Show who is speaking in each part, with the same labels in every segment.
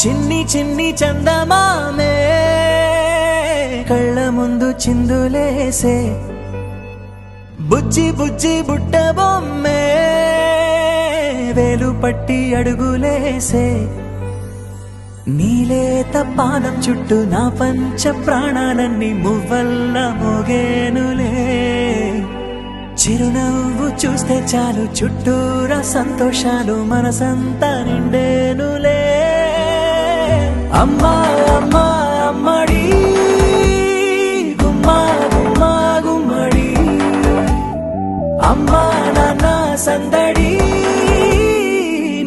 Speaker 1: చిన్ని చిన్ని చందమామే కళ్ళ ముందు చిందులేసే బుజ్జి బుజ్జి బుట్ట బొమ్మే వేలు పట్టి అడుగులేసే నీలేత పానం చుట్టూ నా పంచ ప్రాణాలన్నీ మువ్వల్ల మోగేనులే చిరునవ్వు చూస్తే చాలు చుట్టూరా సంతోషాలు మనసంతా నిండేనులే అమ్మా అమ్మా అమ్మడి గుమ్మా గుమ్మా గుమ్మడి అమ్మా నాన్న సందడి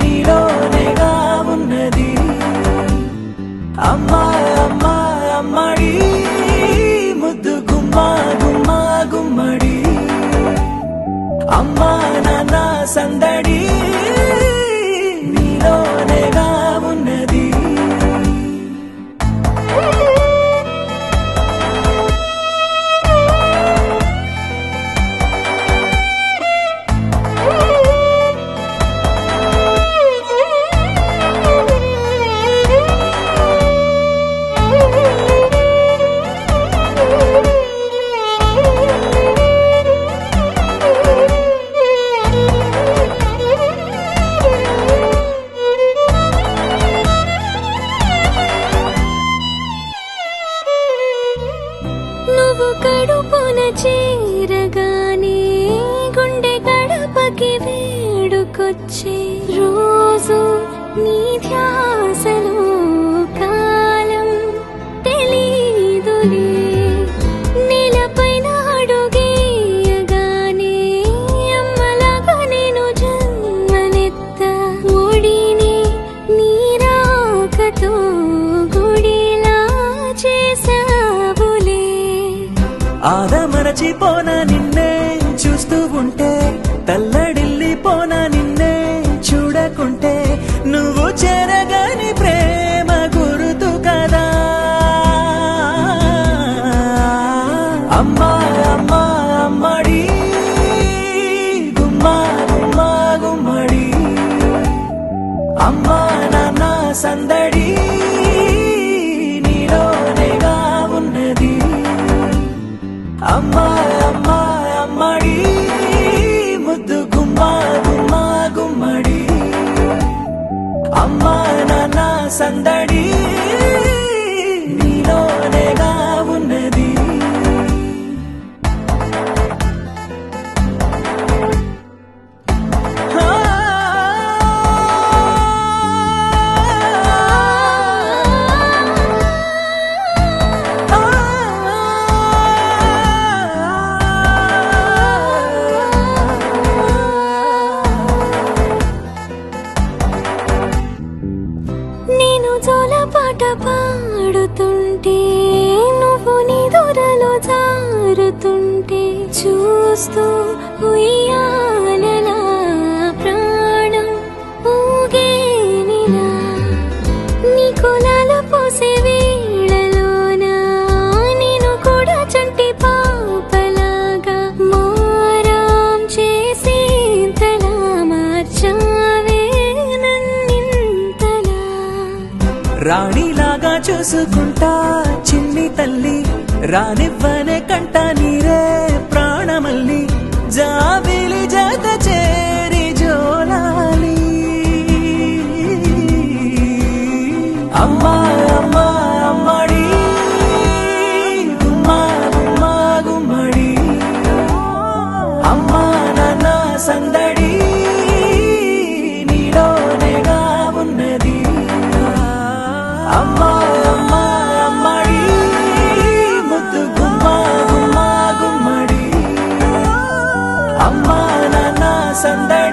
Speaker 1: నీలోనేగా ఉన్నది అమ్మా అమ్మా అమ్మడి ముద్దు గుమ్మా గుమ్మా గుమ్మడి అమ్మా నాన్న సందడి నీలోనేగా ఉన్నది
Speaker 2: కడుపున చేరగానే గుండె గడపకి వేడుకొచ్చే రోజు నీ ధ్యాసలో కాలం తెలీదులే నేలపైన అడుగేయగానే అమ్మలాగా నేను జన్మనెత్త ఒడిని నీ రాకతో గుడిలా చేసావులే
Speaker 1: ఆదమరచిపోనా నిన్నే చూస్తూ ఉంటే తల్లడిల్లిపోనా నిన్నే చూడకుంటే నువ్వు చెరగని ప్రేమ గురుతు కదా అమ్మా అమ్మా అమ్మడి గుమ్మా గుమ్మా గుమ్మడి అమ్మా నాన్న సందడి నీలోనేగా ఉన్నది అమ్మా అమ్మా అమ్మడి ముద్దు గుమ్మా గుమ్మా గుమ్మడి అమ్మా నాన్న సందడి నీలోనేగా ఉన్నది
Speaker 2: నేను జోలపాట పాడుతుంటే నువ్వు నీ దూరలో జారుతుంటే చూస్తూ ఉయ్యాలలా ప్రాణం ఊగేనిలా నీ కులాల పోసే వేళలోన నేను కూడా చంటి పాపలాగా మారాం చేసేంతలా మార్చావే నన్నింతలా
Speaker 1: రాణిలాగా చూసుకుంటా చిన్ని తల్లి రానివ్వనే కంట నీరే ప్రాణమల్లి జాబిలి జత చేరి జోలాలి అమ్మా అమ్మా అమ్మడి గుమ్మా గుమ్మా గుమ్మడి అమ్మా నాన్న సందడి నీలోనేగా ఉన్నది అమ్మా అమ్మా అమ్మడి ముద్దు గుమ్మా గుమ్మా గుమ్మడి అమ్మా నాన్న సందడి